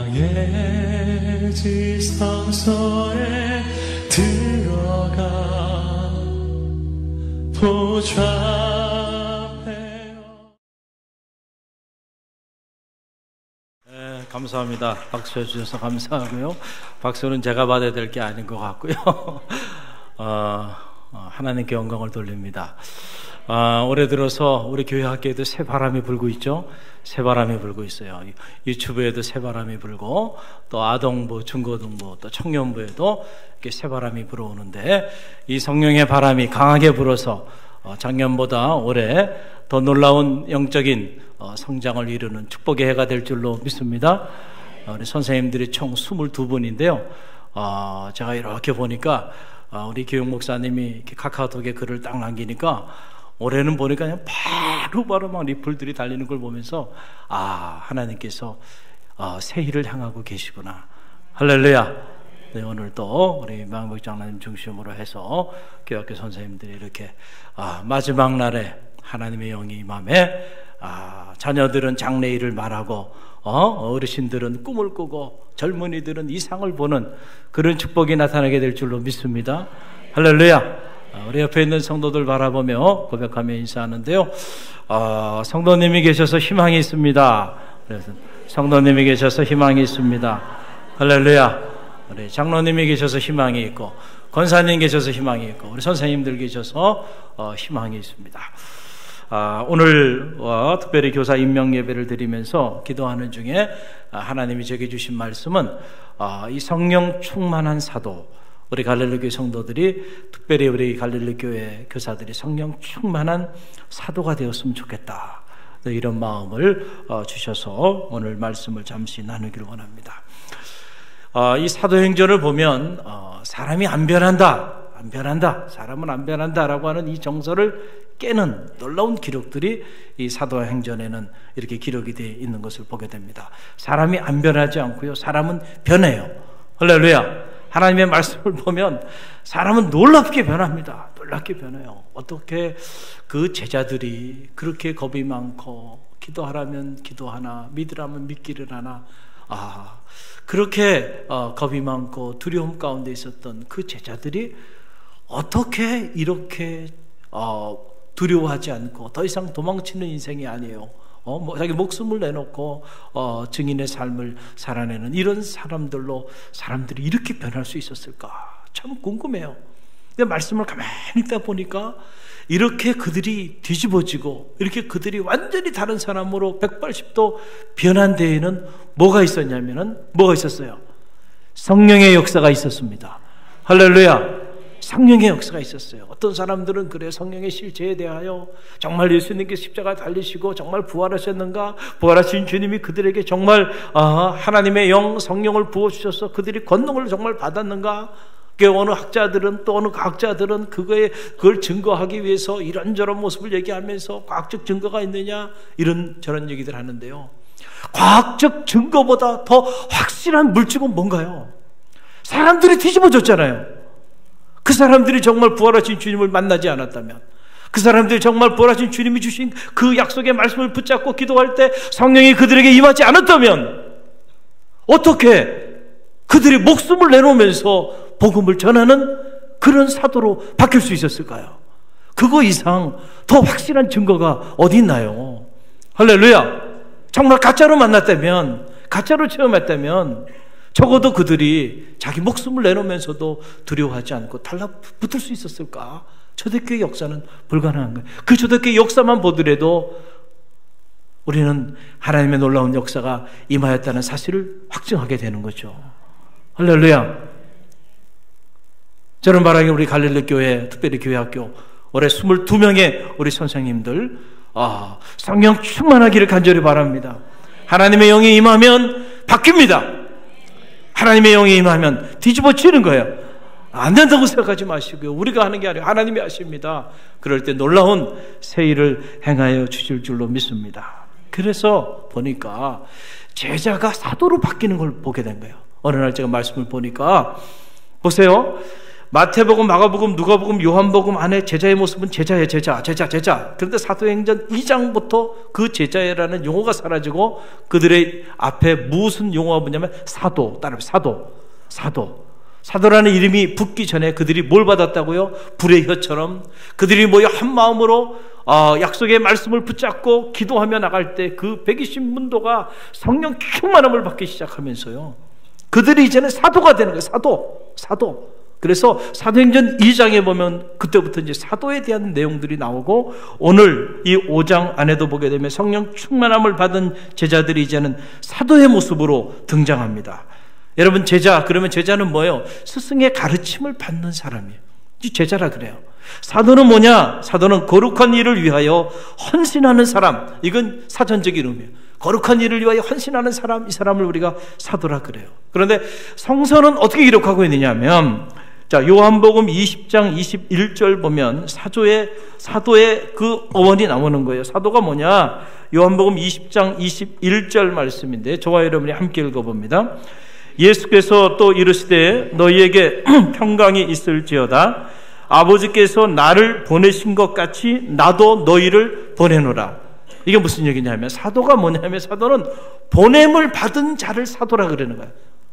왕의 지성소에 들어가 보좌해요. 감사합니다. 박수 해주셔서 감사하고요. 박수는 제가 받아야 될 게 아닌 것 같고요. 하나님께 영광을 돌립니다. 올해 들어서 우리 교회 학교에도 새 바람이 불고 있죠. 새 바람이 불고 있어요. 유튜브에도 새 바람이 불고, 또 아동부, 중고등부, 또 청년부에도 이렇게 새 바람이 불어오는데, 이 성령의 바람이 강하게 불어서 작년보다 올해 더 놀라운 영적인 성장을 이루는 축복의 해가 될 줄로 믿습니다. 우리 선생님들이 총 22분인데요. 제가 이렇게 보니까 우리 교육 목사님이 이렇게 카카오톡에 글을 딱 남기니까 올해는 보니까 그냥 바로 막 리플들이 달리는 걸 보면서 하나님께서 새 일을 향하고 계시구나. 할렐루야. 네, 오늘 또 우리 망복 장로님 중심으로 해서 교학교 선생님들이 이렇게 마지막 날에 하나님의 영이 임함에 자녀들은 장래일을 말하고 어르신들은 꿈을 꾸고 젊은이들은 이상을 보는 그런 축복이 나타나게 될 줄로 믿습니다. 할렐루야. 우리 옆에 있는 성도들 바라보며 고백하며 인사하는데요. 성도님이 계셔서 희망이 있습니다. 그래서 성도님이 계셔서 희망이 있습니다. 할렐루야. 우리 장로님이 계셔서 희망이 있고, 권사님 계셔서 희망이 있고, 우리 선생님들 계셔서 희망이 있습니다. 오늘 특별히 교사 임명 예배를 드리면서 기도하는 중에 하나님이 제게 주신 말씀은 이 성령 충만한 사도, 우리 갈릴리교회 성도들이, 특별히 우리 갈릴리교회 교사들이 성령 충만한 사도가 되었으면 좋겠다, 이런 마음을 주셔서 오늘 말씀을 잠시 나누기를 원합니다. 이 사도행전을 보면 사람이 안 변한다, 사람은 안 변한다라고 하는 이 정서를 깨는 놀라운 기록들이 이 사도행전에는 이렇게 기록이 되어 있는 것을 보게 됩니다. 사람이 안 변하지 않고요, 사람은 변해요. 할렐루야. 하나님의 말씀을 보면 사람은 놀랍게 변합니다. 놀랍게 변해요. 어떻게 그 제자들이 그렇게 겁이 많고, 기도하라면 기도하나, 믿으라면 믿기를 하나, 그렇게 겁이 많고 두려움 가운데 있었던 그 제자들이 어떻게 이렇게 두려워하지 않고 더 이상 도망치는 인생이 아니에요. 자기 목숨을 내놓고 증인의 삶을 살아내는 이런 사람들로 사람들이 이렇게 변할 수 있었을까? 참 궁금해요. 근데 말씀을 가만히 읽다 보니까 이렇게 그들이 뒤집어지고 이렇게 그들이 완전히 다른 사람으로 180도 변한 데에는 뭐가 있었어요? 성령의 역사가 있었습니다. 할렐루야. 성령의 역사가 있었어요. 어떤 사람들은 그래, 성령의 실체에 대하여 정말 예수님께서 십자가 달리시고 정말 부활하셨는가, 부활하신 주님이 그들에게 정말 하나님의 영 성령을 부어주셔서 그들이 권능을 정말 받았는가, 어느 학자들은 또 어느 과학자들은 그걸 증거하기 위해서 이런저런 모습을 얘기하면서 과학적 증거가 있느냐, 이런저런 얘기들 하는데요. 과학적 증거보다 더 확실한 물증은 뭔가요? 사람들이 뒤집어졌잖아요. 그 사람들이 정말 부활하신 주님을 만나지 않았다면, 그 사람들이 정말 부활하신 주님이 주신 그 약속의 말씀을 붙잡고 기도할 때 성령이 그들에게 임하지 않았다면 어떻게 그들이 목숨을 내놓으면서 복음을 전하는 그런 사도로 바뀔 수 있었을까요? 그거 이상 더 확실한 증거가 어디 있나요? 할렐루야. 정말 가짜로 만났다면, 가짜로 체험했다면 적어도 그들이 자기 목숨을 내놓으면서도 두려워하지 않고 달라붙을 수 있었을까? 초대교회 역사는 불가능한 거예요. 그 초대교회 역사만 보더라도 우리는 하나님의 놀라운 역사가 임하였다는 사실을 확증하게 되는 거죠. 할렐루야. 저는 바라기 우리 갈릴리교회, 특별히 교회학교 올해 22명의 우리 선생님들 성령 충만하기를 간절히 바랍니다. 하나님의 영이 임하면 바뀝니다. 하나님의 영이 임하면 뒤집어지는 거예요. 안 된다고 생각하지 마시고요. 우리가 하는 게 아니라 하나님이 하십니다. 그럴 때 놀라운 새 일을 행하여 주실 줄로 믿습니다. 그래서 보니까 제자가 사도로 바뀌는 걸 보게 된 거예요. 어느 날 제가 말씀을 보니까 보세요. 마태복음, 마가복음, 누가복음, 요한복음 안에 제자의 모습은 제자예요. 제자. 그런데 사도행전 2장부터 그 제자라는 용어가 사라지고 그들의 앞에 무슨 용어가 뭐냐면 사도, 따라해요. 사도라는 이름이 붙기 전에 그들이 뭘 받았다고요? 불의 혀처럼 그들이 모여 한 마음으로 약속의 말씀을 붙잡고 기도하며 나갈 때 그 120문도가 성령 충만함을 받기 시작하면서요, 그들이 이제는 사도가 되는 거예요. 사도. 그래서 사도행전 2장에 보면 그때부터 이제 사도에 대한 내용들이 나오고, 오늘 이 5장 안에도 보게 되면 성령 충만함을 받은 제자들이 이제는 사도의 모습으로 등장합니다. 여러분, 제자, 그러면 제자는 뭐예요? 스승의 가르침을 받는 사람이에요. 이 제자라 그래요. 사도는 뭐냐? 사도는 거룩한 일을 위하여 헌신하는 사람. 이건 사전적인 의미예요. 거룩한 일을 위하여 헌신하는 사람, 이 사람을 우리가 사도라 그래요. 그런데 성서는 어떻게 기록하고 있느냐면, 자, 요한복음 20장 21절 보면 사도의 그 어원이 나오는 거예요. 사도가 뭐냐? 요한복음 20장 21절 말씀인데 저와 여러분이 함께 읽어봅니다. 예수께서 또 이르시되 너희에게 평강이 있을지어다. 아버지께서 나를 보내신 것 같이 나도 너희를 보내노라. 이게 무슨 얘기냐면, 사도가 뭐냐면, 사도는 보냄을 받은 자를 사도라 그러는 거예요.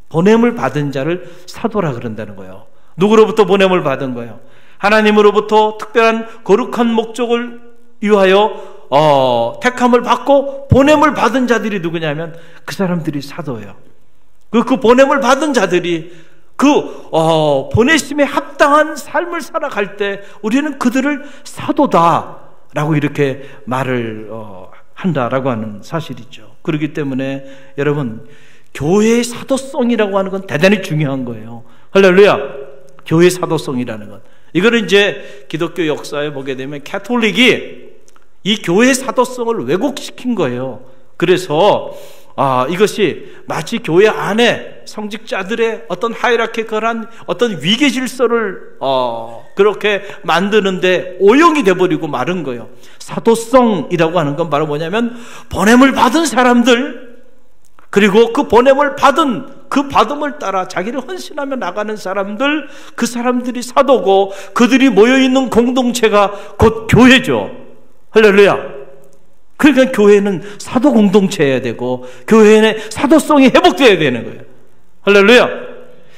보냄을 받은 자를 사도라 그런다는 거예요. 누구로부터 보냄을 받은 거예요? 하나님으로부터 특별한 거룩한 목적을 위하여 택함을 받고 보냄을 받은 자들이 누구냐면 그 사람들이 사도예요. 그 보냄을 받은 자들이 보내심에 합당한 삶을 살아갈 때 우리는 그들을 사도다라고 이렇게 말을 한다라고 하는 사실이죠. 그렇기 때문에 여러분, 교회의 사도성이라고 하는 건 대단히 중요한 거예요. 할렐루야. 교회의 사도성이라는 것, 이거는 이제 기독교 역사에 보게 되면 가톨릭이 이 교회의 사도성을 왜곡시킨 거예요. 그래서 이것이 마치 교회 안에 성직자들의 어떤 하이라키컬한 어떤 위계 질서를 그렇게 만드는데 오용이 돼버리고 마른 거예요. 사도성이라고 하는 건 바로 뭐냐면, 보냄을 받은 사람들, 그리고 그 보냄을 받은 그 받음을 따라 자기를 헌신하며 나가는 사람들, 그 사람들이 사도고, 그들이 모여있는 공동체가 곧 교회죠. 할렐루야. 그러니까 교회는 사도 공동체여야 되고, 교회의 사도성이 회복되어야 되는 거예요. 할렐루야.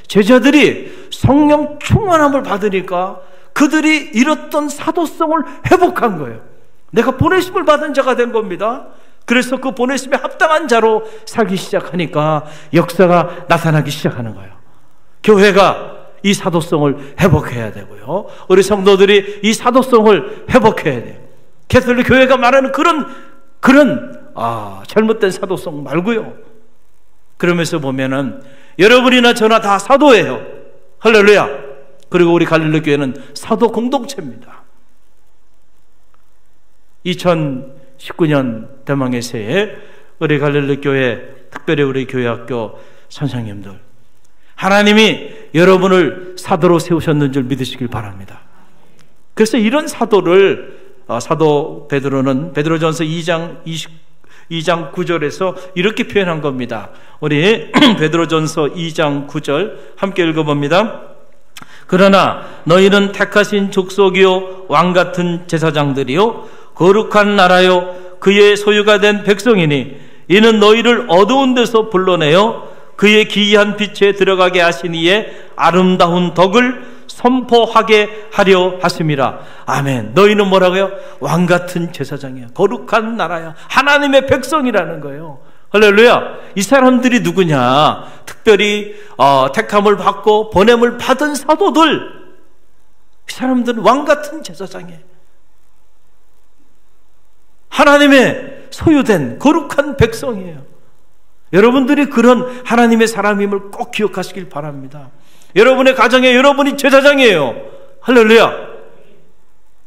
제자들이 성령 충만함을 받으니까 그들이 잃었던 사도성을 회복한 거예요. 내가 보내심을 받은 자가 된 겁니다. 그래서 그 보내심에 합당한 자로 살기 시작하니까 역사가 나타나기 시작하는 거예요. 교회가 이 사도성을 회복해야 되고요, 우리 성도들이 이 사도성을 회복해야 돼요. 가톨릭 교회가 말하는 그런 잘못된 사도성 말고요. 그러면서 보면은 여러분이나 저나 다 사도예요. 할렐루야. 그리고 우리 갈릴리 교회는 사도 공동체입니다. 2019년 대망의 새해 우리 갈릴리 교회, 특별히 우리 교회학교 선생님들, 하나님이 여러분을 사도로 세우셨는 줄 믿으시길 바랍니다. 그래서 이런 사도를 사도 베드로는 베드로전서 2장 9절에서 이렇게 표현한 겁니다. 우리 베드로전서 2장 9절 함께 읽어봅니다. 그러나 너희는 택하신 족속이요 왕같은 제사장들이요 거룩한 나라요 그의 소유가 된 백성이니 이는 너희를 어두운 데서 불러내어 그의 기이한 빛에 들어가게 하신 이의 아름다운 덕을 선포하게 하려 하심이라. 아멘. 너희는 뭐라고요? 왕같은 제사장이야. 거룩한 나라야. 하나님의 백성이라는 거예요. 할렐루야. 이 사람들이 누구냐? 특별히 택함을 받고 보냄을 받은 사도들, 이 사람들은 왕같은 제사장이에요. 하나님의 소유된 거룩한 백성이에요. 여러분들이 그런 하나님의 사람임을 꼭 기억하시길 바랍니다. 여러분의 가정에 여러분이 제사장이에요. 할렐루야.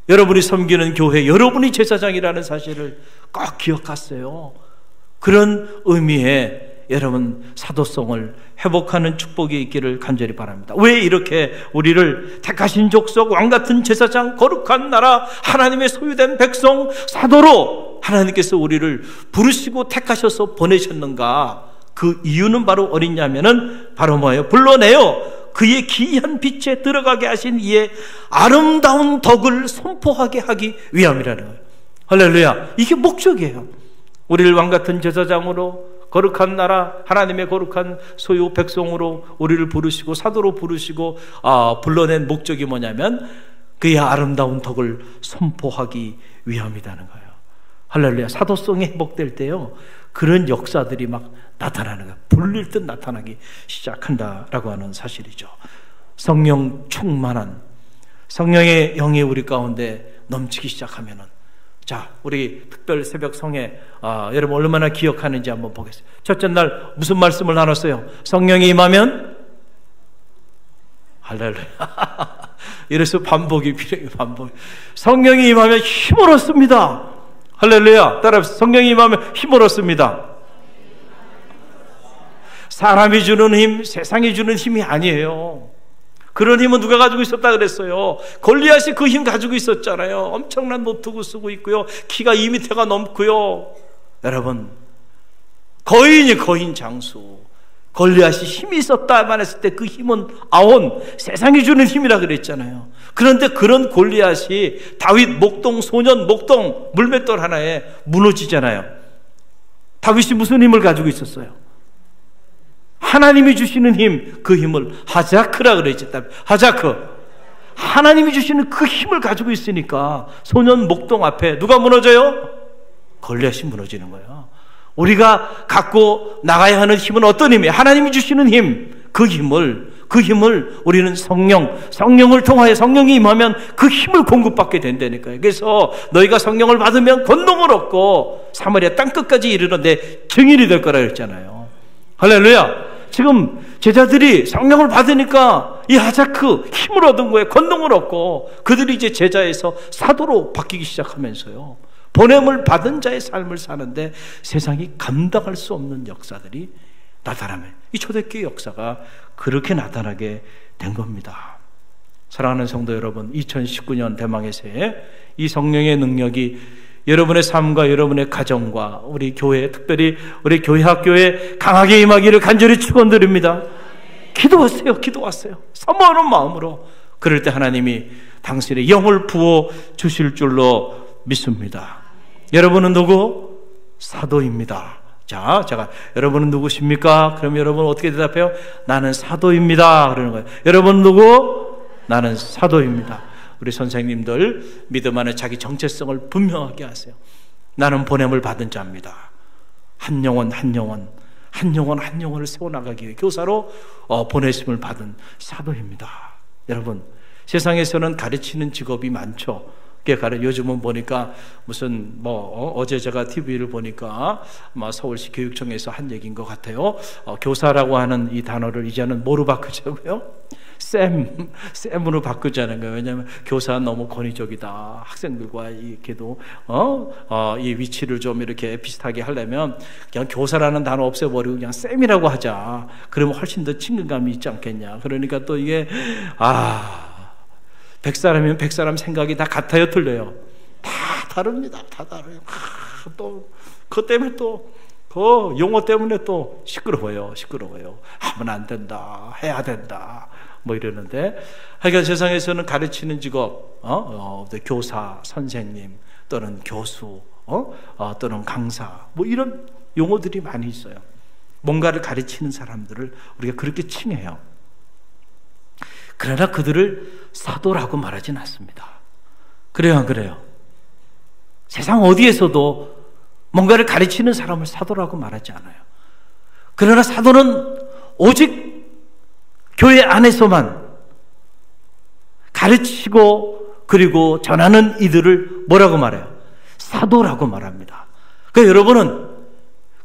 여러분이 섬기는 교회 여러분이 제사장이라는 사실을 꼭 기억하세요. 그런 의미에 여러분 사도성을 회복하는 축복이 있기를 간절히 바랍니다. 왜 이렇게 우리를 택하신 족속, 왕같은 제사장, 거룩한 나라, 하나님의 소유된 백성, 사도로 하나님께서 우리를 부르시고 택하셔서 보내셨는가? 그 이유는 바로 어린 야매는 바로 뭐예요? 불러내어 그의 기이한 빛에 들어가게 하신 이의 아름다운 덕을 선포하게 하기 위함이라는 거예요. 할렐루야. 이게 목적이에요. 우리를 왕같은 제사장으로, 거룩한 나라, 하나님의 거룩한 소유 백성으로 우리를 부르시고 사도로 부르시고 불러낸 목적이 뭐냐면 그의 아름다운 덕을 선포하기 위함이라는 거예요. 할렐루야. 사도성이 회복될 때요, 그런 역사들이 막 나타나는 거예요. 불릴 듯 나타나기 시작한다라고 하는 사실이죠. 성령 충만한, 성령의 영이 우리 가운데 넘치기 시작하면은, 자, 우리 특별 새벽 성회, 여러분 얼마나 기억하는지 한번 보겠습니다. 첫째 날 무슨 말씀을 나눴어요? 성령이 임하면, 할렐루야. 이래서 반복이 필요해요. 반복. 성령이 임하면 힘을 얻습니다. 할렐루야. 따라합시다. 성령이 임하면 힘을 얻습니다. 사람이 주는 힘, 세상이 주는 힘이 아니에요. 그런 힘은 누가 가지고 있었다 그랬어요? 골리앗이 그 힘 가지고 있었잖아요. 엄청난 노트북 쓰고 있고요, 키가 2m가 넘고요. 여러분, 거인 장수. 골리앗이 힘이 있었다만 했을 때 그 힘은 아온, 세상이 주는 힘이라 그랬잖아요. 그런데 그런 골리앗이 다윗 목동, 소년 목동 물맷돌 하나에 무너지잖아요. 다윗이 무슨 힘을 가지고 있었어요? 하나님이 주시는 힘, 그 힘을 하자크라 그랬지. 하자크. 하나님이 주시는 그 힘을 가지고 있으니까 소년 목동 앞에 누가 무너져요? 골리앗이 무너지는 거예요. 우리가 갖고 나가야 하는 힘은 어떤 힘이에요? 하나님이 주시는 힘. 그 힘을 우리는 성령을 통하여, 성령이 임하면 그 힘을 공급받게 된다니까요. 그래서 너희가 성령을 받으면 권능을 얻고 사마리아 땅끝까지 이르러 내 증인이 될 거라 그랬잖아요. 할렐루야. 지금 제자들이 성령을 받으니까 이 하자크 힘을 얻은 거예요. 권능을 얻고 그들이 이제 제자에서 사도로 바뀌기 시작하면서요, 보냄을 받은 자의 삶을 사는데 세상이 감당할 수 없는 역사들이 나타나면, 이 초대교회 역사가 그렇게 나타나게 된 겁니다. 사랑하는 성도 여러분, 2019년 대망의 새해 이 성령의 능력이 여러분의 삶과 여러분의 가정과 우리 교회, 특별히 우리 교회 학교에 강하게 임하기를 간절히 축원드립니다. 기도하세요. 사모하는 마음으로. 그럴 때 하나님이 당신의 영을 부어 주실 줄로 믿습니다. 여러분은 누구? 사도입니다. 자, 제가 여러분은 누구십니까? 그럼 여러분 어떻게 대답해요? 나는 사도입니다. 그러는 거예요. 여러분 누구? 나는 사도입니다. 우리 선생님들 믿음 안에 자기 정체성을 분명하게 하세요. 나는 보냄을 받은 자입니다. 한 영혼을 세워나가기 위해 교사로 보내심을 받은 사도입니다. 여러분, 세상에서는 가르치는 직업이 많죠. 요즘은 보니까 무슨 어제 제가 TV를 보니까 서울시 교육청에서 한 얘기인 것 같아요. 교사라고 하는 이 단어를 이제는 뭐로 바꾸자고요? 쌤으로 바꾸자는 거예요. 왜냐하면 교사는 너무 권위적이다. 학생들과 이렇게도 이 위치를 좀 이렇게 비슷하게 하려면 그냥 교사라는 단어 없애버리고 그냥 쌤이라고 하자. 그러면 훨씬 더 친근감이 있지 않겠냐. 그러니까 또 이게 100사람이면 100사람 생각이 다 같아요, 틀려요? 다 다릅니다. 다 다르요. 또 그것 때문에 또 그 용어 때문에 또 시끄러워요. 하면 안 된다, 해야 된다, 뭐 이러는데, 하여간 세상에서는 가르치는 직업, 교사, 선생님, 또는 교수, 또는 강사, 뭐 이런 용어들이 많이 있어요. 뭔가를 가르치는 사람들을 우리가 그렇게 칭해요. 그러나 그들을 사도라고 말하진 않습니다. 그래요, 안 그래요? 세상 어디에서도 뭔가를 가르치는 사람을 사도라고 말하지 않아요. 그러나 사도는 오직 교회 안에서만 가르치고 그리고 전하는 이들을 뭐라고 말해요? 사도라고 말합니다. 그러니까 여러분은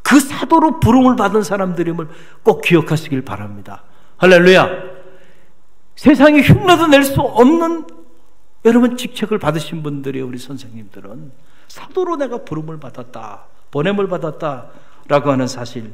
그 사도로 부름을 받은 사람들임을 꼭 기억하시길 바랍니다. 할렐루야. 세상에 흉내도 낼 수 없는 여러분 직책을 받으신 분들이, 우리 선생님들은 사도로 내가 부름을 받았다, 보냄을 받았다 라고 하는 사실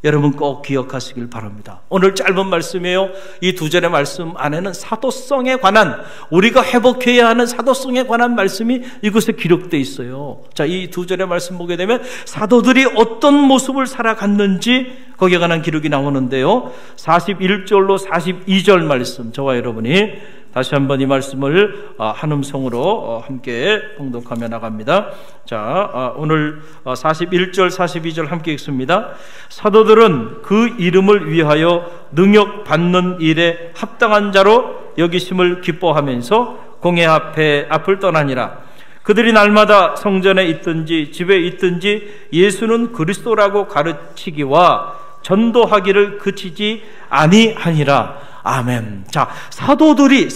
여러분 꼭 기억하시길 바랍니다. 오늘 짧은 말씀이에요. 이 두 절의 말씀 안에는 사도성에 관한, 우리가 회복해야 하는 사도성에 관한 말씀이 이곳에 기록되어 있어요. 자, 이 두 절의 말씀 보게 되면 사도들이 어떤 모습을 살아갔는지 거기에 관한 기록이 나오는데요. 41절로 42절 말씀, 저와 여러분이 다시 한번 이 말씀을 한 음성으로 함께 봉독하며 나갑니다. 자, 오늘 41절 42절 함께 읽습니다. 사도들은 그 이름을 위하여 능력 받는 일에 합당한 자로 여기심을 기뻐하면서 공회 앞을 떠나니라. 그들이 날마다 성전에 있든지 집에 있든지 예수는 그리스도라고 가르치기와 전도하기를 그치지 아니하니라. 아멘. 자, 사도들이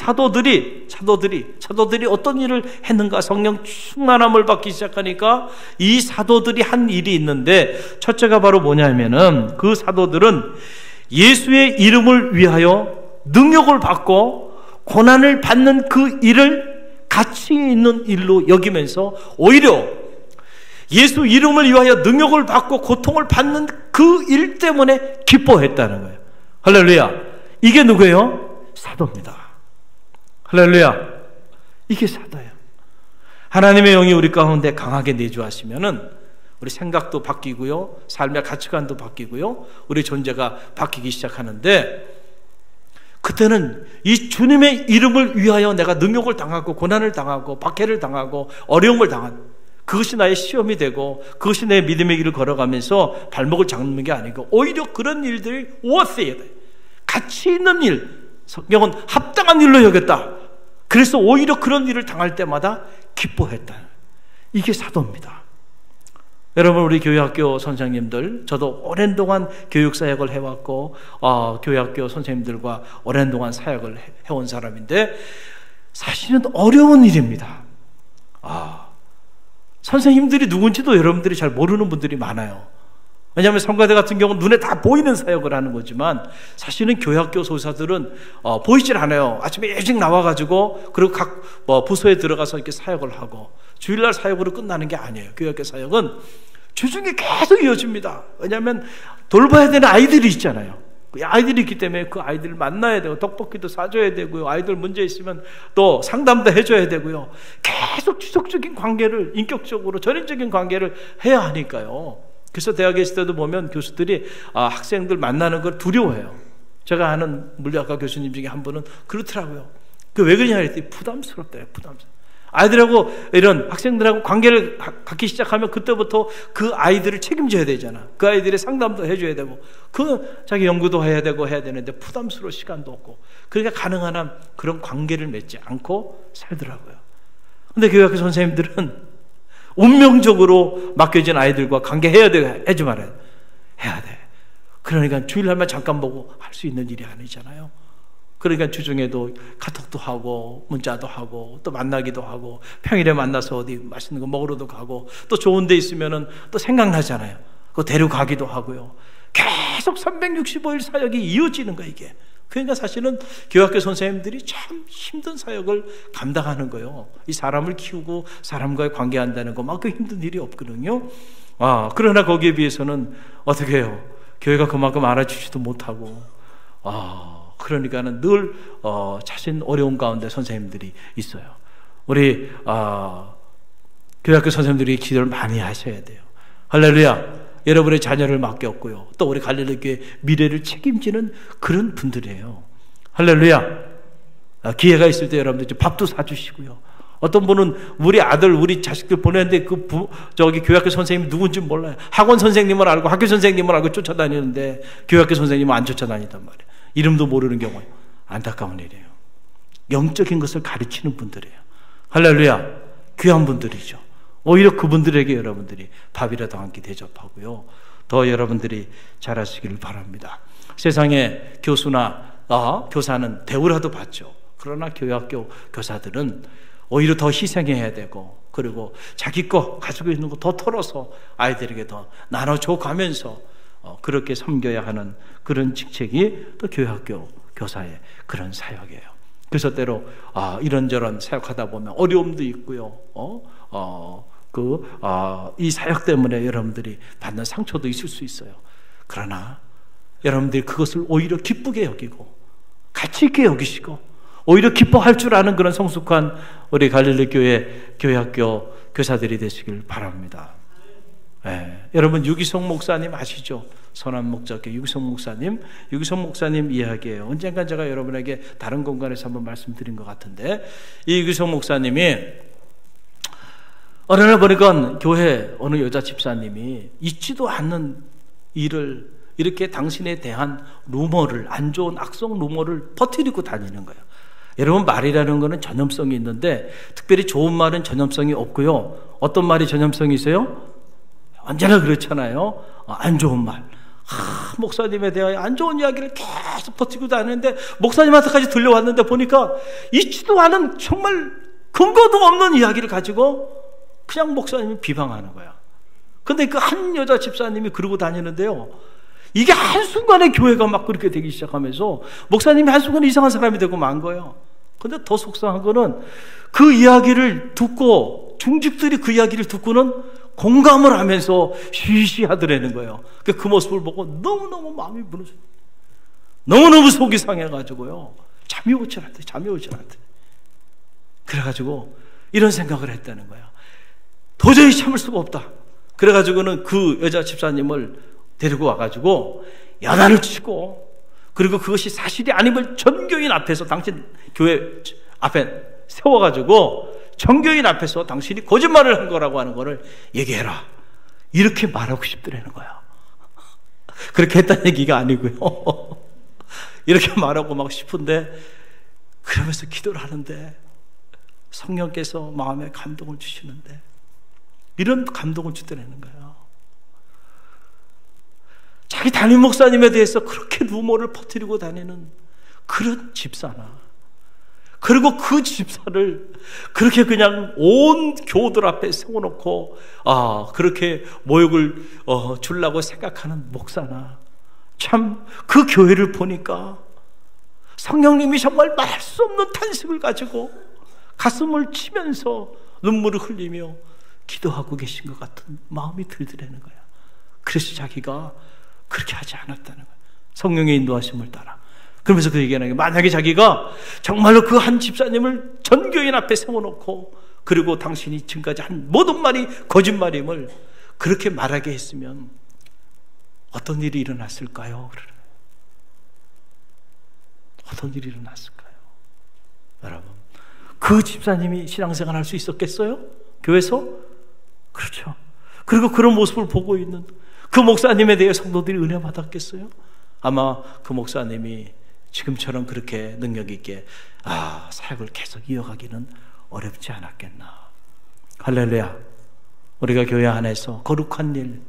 어떤 일을 했는가? 성령 충만함을 받기 시작하니까 이 사도들이 한 일이 있는데, 첫째가 바로 뭐냐면은 그 사도들은 예수의 이름을 위하여 능력을 받고 고난을 받는 그 일을 가치 있는 일로 여기면서 오히려 예수 이름을 위하여 능력을 받고 고통을 받는 그 일 때문에 기뻐했다는 거예요. 할렐루야. 이게 누구예요? 사도입니다. 할렐루야. 이게 사도예요. 하나님의 영이 우리 가운데 강하게 내주하시면은 우리 생각도 바뀌고요, 삶의 가치관도 바뀌고요, 우리 존재가 바뀌기 시작하는데, 그때는 이 주님의 이름을 위하여 내가 능욕을 당하고 고난을 당하고 박해를 당하고 어려움을 당한, 그것이 나의 시험이 되고 그것이 내 믿음의 길을 걸어가면서 발목을 잡는 게 아니고 오히려 그런 일들이 worth야 돼. 가치 있는 일, 성경은 합당한 일로 여겼다. 그래서 오히려 그런 일을 당할 때마다 기뻐했다. 이게 사도입니다. 여러분, 우리 교회학교 선생님들, 저도 오랜 동안 교육사역을 해왔고 교회학교 선생님들과 오랜 동안 사역을 해온 사람인데, 사실은 어려운 일입니다. 선생님들이 누군지도 여러분들이 잘 모르는 분들이 많아요. 왜냐하면 성가대 같은 경우는 눈에 다 보이는 사역을 하는 거지만, 사실은 교회학교 소사들은 보이질 않아요. 아침에 일찍 나와가지고 그리고 각 부서에 들어가서 이렇게 사역을 하고, 주일날 사역으로 끝나는 게 아니에요. 교회학교 사역은 주중에 계속 이어집니다. 왜냐하면 돌봐야 되는 아이들이 있잖아요. 아이들이 있기 때문에 그 아이들을 만나야 되고, 떡볶이도 사줘야 되고요, 아이들 문제 있으면 또 상담도 해줘야 되고요, 계속 지속적인 관계를, 인격적으로 전인적인 관계를 해야 하니까요. 그래서 대학에 있을 때도 보면 교수들이 학생들 만나는 걸 두려워해요. 제가 아는 물리학과 교수님 중에 한 분은 그렇더라고요. 왜 그러냐 했더니 부담스럽대요. 아이들하고, 이런 학생들하고 관계를 갖기 시작하면 그때부터 그 아이들을 책임져야 되잖아. 그 아이들의 상담도 해줘야 되고, 자기 연구도 해야 되는데 부담스러울 시간도 없고, 그러니까 가능한 한 그런 관계를 맺지 않고 살더라고요. 근데 교회학교 선생님들은 운명적으로 맡겨진 아이들과 관계해야 돼, 하지 말아야 돼. 해야 돼. 그러니까 주일날만 잠깐 보고 할 수 있는 일이 아니잖아요. 그러니까 주중에도 카톡도 하고 문자도 하고 또 만나기도 하고, 평일에 만나서 어디 맛있는 거 먹으러도 가고, 또 좋은 데 있으면은 또 생각나잖아요. 그거 데려가기도 하고요. 계속 365일 사역이 이어지는 거예요, 이게. 그러니까 사실은 교학교 선생님들이 참 힘든 사역을 감당하는 거예요. 이 사람을 키우고 사람과의 관계한다는 거 막 그 힘든 일이 없거든요. 그러나 거기에 비해서는 어떻게 해요? 교회가 그만큼 알아주지도 못하고, 그러니까는 늘 자신 어려운 가운데 선생님들이 있어요. 우리 교회학교 선생님들이 기도를 많이 하셔야 돼요. 할렐루야. 여러분의 자녀를 맡겼고요, 또 우리 갈릴리 교회 미래를 책임지는 그런 분들이에요. 할렐루야. 기회가 있을 때 여러분들 밥도 사주시고요. 어떤 분은 우리 아들, 우리 자식들 보내는데 교회학교 선생님이 누군지 몰라요. 학원 선생님을 알고 학교 선생님을 알고 쫓아다니는데 교회학교 선생님은 안 쫓아다니단 말이에요. 이름도 모르는 경우에. 안타까운 일이에요. 영적인 것을 가르치는 분들이에요. 할렐루야. 귀한 분들이죠. 오히려 그분들에게 여러분들이 밥이라도 한 끼 대접하고요, 더 여러분들이 잘하시길 바랍니다. 세상에 교수나 교사는 대우라도 받죠. 그러나 교회학교 교사들은 오히려 더 희생해야 되고, 그리고 자기 거 가지고 있는 거 더 털어서 아이들에게 더 나눠줘 가면서 그렇게 섬겨야 하는 그런 직책이 또 교회학교 교사의 그런 사역이에요. 그래서 때로 이런저런 사역하다 보면 어려움도 있고요, 이 사역 때문에 여러분들이 받는 상처도 있을 수 있어요. 그러나 여러분들이 그것을 오히려 기쁘게 여기고 가치 있게 여기시고 오히려 기뻐할 줄 아는 그런 성숙한 우리 갈릴리 교회 교회학교 교사들이 되시길 바랍니다. 여러분 유기성 목사님 아시죠? 선한목자교 유기성 목사님 이야기예요. 언젠가 제가 여러분에게 다른 공간에서 한번 말씀드린 것 같은데, 이 유기성 목사님이 어느 날 보니까 교회 어느 여자 집사님이 있지도 않는 일을 이렇게 당신에 대한 루머를, 안 좋은 악성 루머를 퍼뜨리고 다니는 거예요. 여러분, 말이라는 거는 전염성이 있는데 특별히 좋은 말은 전염성이 없고요. 어떤 말이 전염성이 있어요? 언제나 그렇잖아요. 안 좋은 말. 목사님에 대하여 안 좋은 이야기를 계속 퍼뜨리고 다니는데 목사님한테까지 들려왔는데 보니까 있지도 않은 정말 근거도 없는 이야기를 가지고 그냥 목사님이 비방하는 거야. 근데 그 한 여자 집사님이 그러고 다니는데요, 이게 한순간에 교회가 막 그렇게 되기 시작하면서 목사님이 한순간에 이상한 사람이 되고 만 거예요. 근데 더 속상한 거는 그 이야기를 듣고 중직들이 그 이야기를 듣고는 공감을 하면서 쉬쉬하더라는 거예요. 그 모습을 보고 너무너무 마음이 무너져, 너무너무 속이 상해가지고요, 잠이 오질 않대. 그래가지고 이런 생각을 했다는 거야. 도저히 참을 수가 없다. 그래가지고는 그 여자 집사님을 데리고 와가지고 야단을 치고, 그리고 그것이 사실이 아님을 전교인 앞에서, 당신 교회 앞에 세워가지고 전교인 앞에서 당신이 거짓말을 한 거라고 하는 거를 얘기해라, 이렇게 말하고 싶더라는 거야. 그렇게 했다는 얘기가 아니고요. 이렇게 말하고 막 싶은데, 그러면서 기도를 하는데 성령께서 마음에 감동을 주시는데 이런 감동을 주더라는 거예요. 자기 담임 목사님에 대해서 그렇게 루머를 퍼뜨리고 다니는 그런 집사나, 그리고 그 집사를 그렇게 그냥 온 교우들 앞에 세워놓고 그렇게 모욕을 주려고 생각하는 목사나, 참 그 교회를 보니까 성령님이 정말 말할 수 없는 탄식을 가지고 가슴을 치면서 눈물을 흘리며 기도하고 계신 것 같은 마음이 들더라는 거야. 그래서 자기가 그렇게 하지 않았다는 거야. 성령의 인도하심을 따라. 그러면서 그 얘기하는 게, 만약에 자기가 정말로 그 한 집사님을 전교인 앞에 세워놓고 그리고 당신이 지금까지 한 모든 말이 거짓말임을 그렇게 말하게 했으면 어떤 일이 일어났을까요? 어떤 일이 일어났을까요? 여러분, 그 집사님이 신앙생활 할 수 있었겠어요? 교회에서? 그렇죠. 그리고 그런 모습을 보고 있는 그 목사님에 대해 성도들이 은혜 받았겠어요? 아마 그 목사님이 지금처럼 그렇게 능력 있게 사역을 계속 이어가기는 어렵지 않았겠나. 할렐루야. 우리가 교회 안에서 거룩한 일,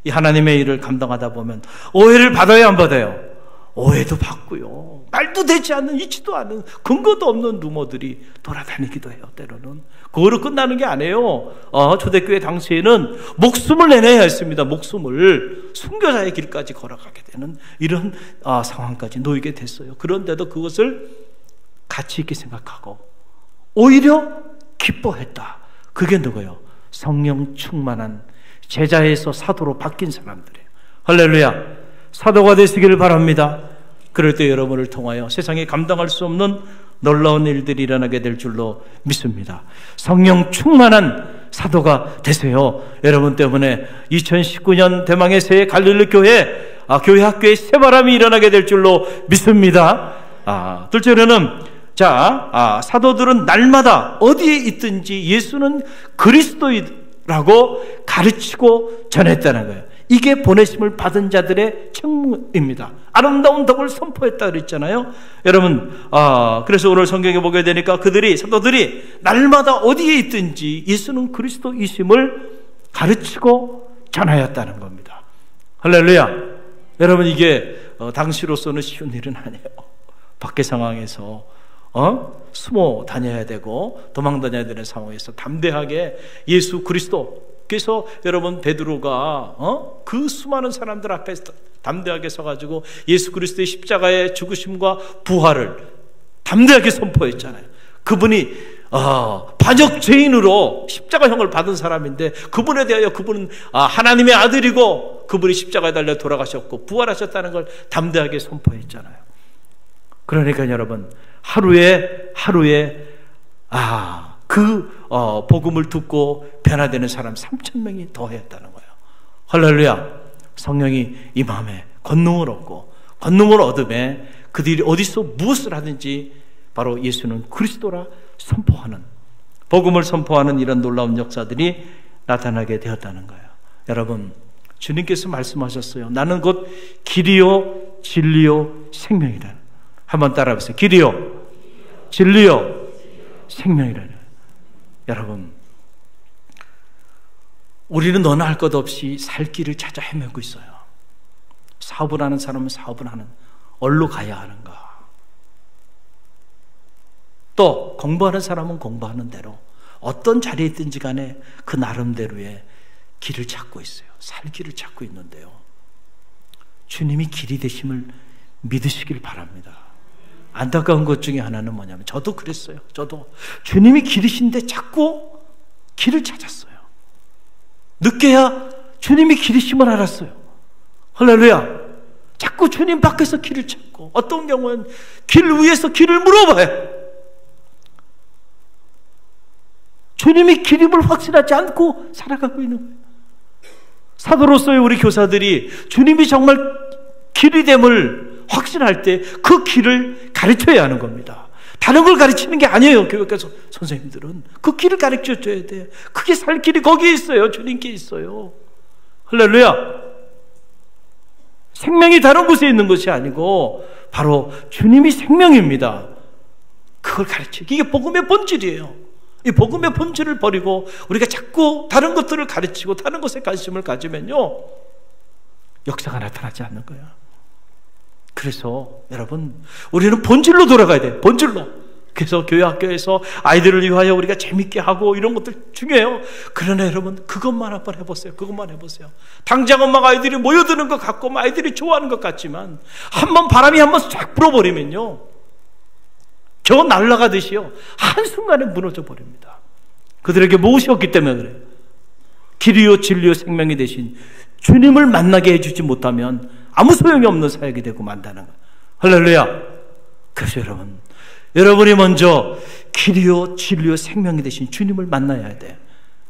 이 하나님의 일을 감당하다 보면 오해를 받아야 안 받아요? 오해도 받고요, 말도 되지 않는, 있지도 않은, 근거도 없는 루머들이 돌아다니기도 해요. 때로는 그거로 끝나는 게 아니에요. 초대교회 당시에는 목숨을 내내야 했습니다. 목숨을, 순교자의 길까지 걸어가게 되는 이런 상황까지 놓이게 됐어요. 그런데도 그것을 가치 있게 생각하고 오히려 기뻐했다. 그게 누구예요? 성령 충만한 제자에서 사도로 바뀐 사람들이에요. 할렐루야. 사도가 되시기를 바랍니다. 그럴 때 여러분을 통하여 세상에 감당할 수 없는 놀라운 일들이 일어나게 될 줄로 믿습니다. 성령 충만한 사도가 되세요. 여러분 때문에 2019년 대망의 새해 갈릴리 교회 교회학교에 새바람이 일어나게 될 줄로 믿습니다. 둘째로는 사도들은 날마다 어디에 있든지 예수는 그리스도이라고 가르치고 전했다는 거예요. 이게 보내심을 받은 자들의 책무입니다. 아름다운 덕을 선포했다 그랬잖아요. 여러분, 그래서 오늘 성경에 보게 되니까 사도들이 날마다 어디에 있든지 예수는 그리스도이심을 가르치고 전하였다는 겁니다. 할렐루야. 여러분, 이게 당시로서는 쉬운 일은 아니에요. 밖의 상황에서 숨어 다녀야 되고 도망 다녀야 되는 상황에서 담대하게 예수 그리스도, 그래서 여러분 베드로가 그 수많은 사람들 앞에 담대하게 서가지고 예수 그리스도의 십자가의 죽으심과 부활을 담대하게 선포했잖아요. 그분이 반역 죄인으로 십자가형을 받은 사람인데 그분에 대하여 그분은 하나님의 아들이고 그분이 십자가에 달려 돌아가셨고 부활하셨다는 걸 담대하게 선포했잖아요. 그러니까 여러분 하루에 복음을 듣고 변화되는 사람 3,000명이 더했다는 거예요. 할렐루야. 성령이 이 마음에 권능을 얻고 권능을 얻음에 그들이 어디서 무엇을 하든지 바로 예수는 그리스도라 선포하는, 복음을 선포하는 이런 놀라운 역사들이 나타나게 되었다는 거예요. 여러분, 주님께서 말씀하셨어요. 나는 곧 길이요 진리요 생명이라. 한번 따라해보세요. 길이요 진리요 생명이라. 여러분, 우리는 너나 할 것 없이 살 길을 찾아 헤매고 있어요. 사업을 하는 사람은 사업을 하는, 어디로 가야 하는가? 또 공부하는 사람은 공부하는 대로 어떤 자리에 있든지 간에 그 나름대로의 길을 찾고 있어요. 살 길을 찾고 있는데요, 주님이 길이 되심을 믿으시길 바랍니다. 안타까운 것 중에 하나는 뭐냐면, 저도 그랬어요. 저도 주님이 길이신데 자꾸 길을 찾았어요. 늦게야 주님이 길이심을 알았어요. 할렐루야. 자꾸 주님 밖에서 길을 찾고, 어떤 경우는 길 위에서 길을 물어봐요. 주님이 길임을 확신하지 않고 살아가고 있는 거예요. 사도로서의 우리 교사들이 주님이 정말 길이 됨을 확신할 때 그 길을 가르쳐야 하는 겁니다. 다른 걸 가르치는 게 아니에요. 교육과 선생님들은 그 길을 가르쳐줘야 돼. 그게 살 길이 거기에 있어요. 주님께 있어요. 할렐루야. 생명이 다른 곳에 있는 것이 아니고 바로 주님이 생명입니다. 그걸 가르치기, 이게 복음의 본질이에요. 이 복음의 본질을 버리고 우리가 자꾸 다른 것들을 가르치고 다른 것에 관심을 가지면요, 역사가 나타나지 않는 거예요. 그래서 여러분, 우리는 본질로 돌아가야 돼요. 본질로. 그래서 교회 학교에서 아이들을 위하여 우리가 재밌게 하고 이런 것들 중요해요. 그러나 여러분, 그것만 한번 해보세요. 그것만 해보세요. 당장은 막 아이들이 모여드는 것 같고 막 아이들이 좋아하는 것 같지만 한번 바람이 한번 쫙 불어버리면요, 저 날아가듯이요, 한순간에 무너져 버립니다. 그들에게 무엇이 없기 때문에 그래요. 길이요 진리요 생명이 되신 주님을 만나게 해주지 못하면 아무 소용이 없는 사역이 되고 만다는 거예요. 할렐루야. 그래서 여러분이 먼저 길이요 진리요 생명이 되신 주님을 만나야 돼.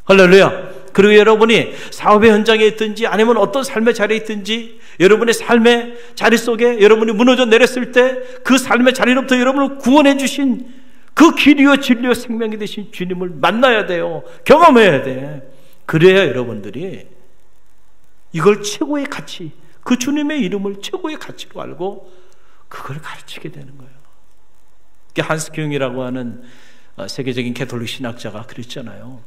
할렐루야. 그리고 여러분이 사업의 현장에 있든지 아니면 어떤 삶의 자리에 있든지, 여러분의 삶의 자리 속에 여러분이 무너져 내렸을 때 그 삶의 자리로부터 여러분을 구원해 주신 그 길이요 진리요 생명이 되신 주님을 만나야 돼요. 경험해야 돼. 그래야 여러분들이 이걸 최고의 가치, 그 주님의 이름을 최고의 가치로 알고 그걸 가르치게 되는 거예요. 한스 큐잉이라고 하는 세계적인 캐톨릭 신학자가 그랬잖아요.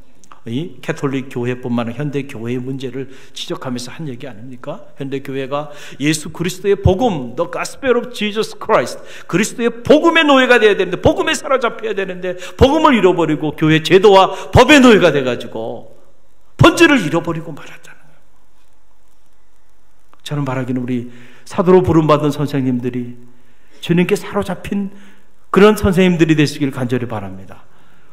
이 캐톨릭 교회뿐만 아니라 현대 교회의 문제를 지적하면서 한 얘기 아닙니까? 현대 교회가 예수 그리스도의 복음, The Gospel of Jesus Christ, 그리스도의 복음의 노예가 되어야 되는데, 복음에 사로잡혀야 되는데 복음을 잃어버리고 교회 제도와 법의 노예가 돼가지고 본질을 잃어버리고 말았다는 거예요. 저는 말하기는 우리 사도로 부름받은 선생님들이 주님께 사로잡힌 그런 선생님들이 되시길 간절히 바랍니다.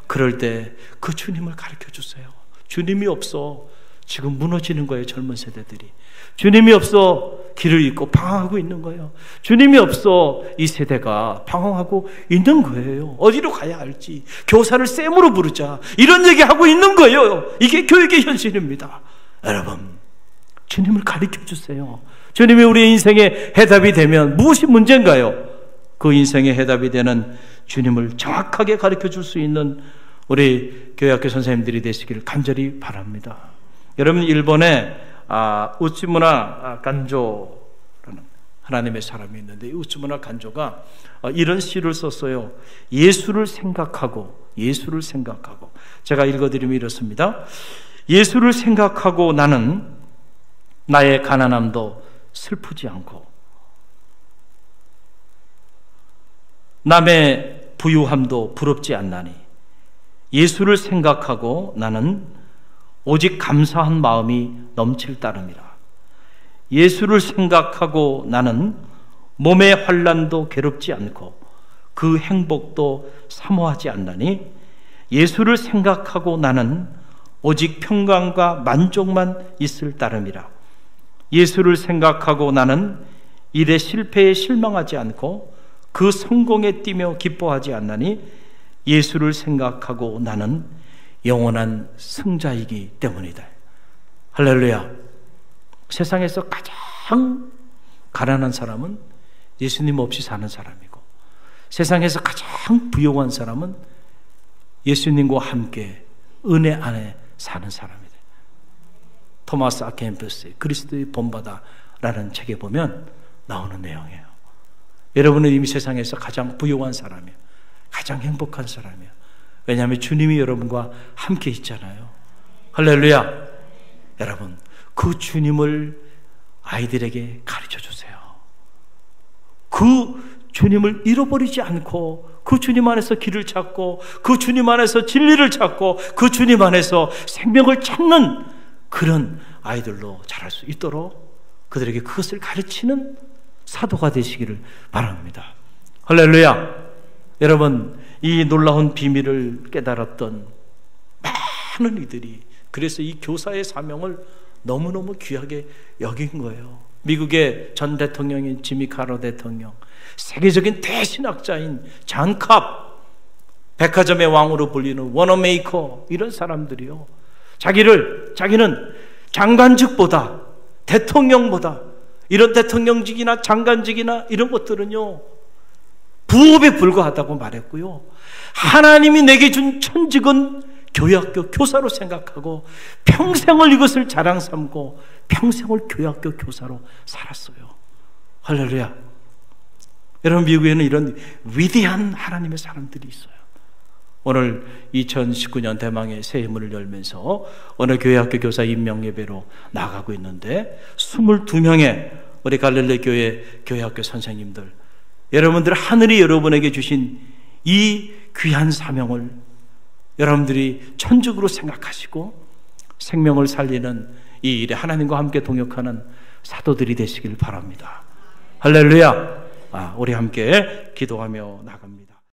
그럴 때 그 주님을 가르쳐 주세요. 주님이 없어 지금 무너지는 거예요. 젊은 세대들이. 주님이 없어 길을 잃고 방황하고 있는 거예요. 주님이 없어 이 세대가 방황하고 있는 거예요. 어디로 가야 할지, 교사를 쌤으로 부르자, 이런 얘기하고 있는 거예요. 이게 교육의 현실입니다. 여러분, 주님을 가르쳐 주세요. 주님이 우리의 인생의 해답이 되면 무엇이 문제인가요? 그 인생의 해답이 되는 주님을 정확하게 가르쳐 줄 수 있는 우리 교회학교 선생님들이 되시기를 간절히 바랍니다. 여러분, 일본에 우츠무라 간조라는 하나님의 사람이 있는데, 이 우츠무라 간조가 이런 시를 썼어요. 예수를 생각하고. 제가 읽어드리면 이렇습니다. 예수를 생각하고 나는 나의 가난함도 슬프지 않고 남의 부유함도 부럽지 않나니, 예수를 생각하고 나는 오직 감사한 마음이 넘칠 따름이라. 예수를 생각하고 나는 몸의 환난도 괴롭지 않고 그 행복도 사모하지 않나니, 예수를 생각하고 나는 오직 평강과 만족만 있을 따름이라. 예수를 생각하고 나는 일의 실패에 실망하지 않고 그 성공에 뛰며 기뻐하지 않나니 예수를 생각하고 나는 영원한 승자이기 때문이다. 할렐루야. 세상에서 가장 가난한 사람은 예수님 없이 사는 사람이고, 세상에서 가장 부유한 사람은 예수님과 함께 은혜 안에 사는 사람이다. 토마스 아켄푸스의 그리스도의 본받아라는 책에 보면 나오는 내용이에요. 여러분은 이미 세상에서 가장 부유한 사람이에요. 가장 행복한 사람이에요. 왜냐하면 주님이 여러분과 함께 있잖아요. 할렐루야. 여러분, 그 주님을 아이들에게 가르쳐 주세요. 그 주님을 잃어버리지 않고 그 주님 안에서 길을 찾고 그 주님 안에서 진리를 찾고 그 주님 안에서 생명을 찾는 그런 아이들로 자랄 수 있도록 그들에게 그것을 가르치는 사도가 되시기를 바랍니다. 할렐루야. 여러분, 이 놀라운 비밀을 깨달았던 많은 이들이 그래서 이 교사의 사명을 너무너무 귀하게 여긴 거예요. 미국의 전 대통령인 지미 카터 대통령, 세계적인 대신학자인 잔 캅, 백화점의 왕으로 불리는 워너메이커, 이런 사람들이요, 자기는 장관직보다, 대통령보다, 이런 대통령직이나 장관직이나 이런 것들은요 부업에 불과하다고 말했고요, 하나님이 내게 준 천직은 교회학교 교사로 생각하고 평생을 이것을 자랑 삼고 평생을 교회학교 교사로 살았어요. 할렐루야. 여러분, 미국에는 이런 위대한 하나님의 사람들이 있어요. 오늘 2019년 대망의 새해 문을 열면서 오늘 교회학교 교사 임명 예배로 나가고 있는데 22명의 우리 갈릴리 교회 교회학교 선생님들, 여러분들 하늘이 여러분에게 주신 이 귀한 사명을 여러분들이 천직으로 생각하시고 생명을 살리는 이 일에 하나님과 함께 동역하는 사도들이 되시길 바랍니다. 할렐루야. 우리 함께 기도하며 나갑니다.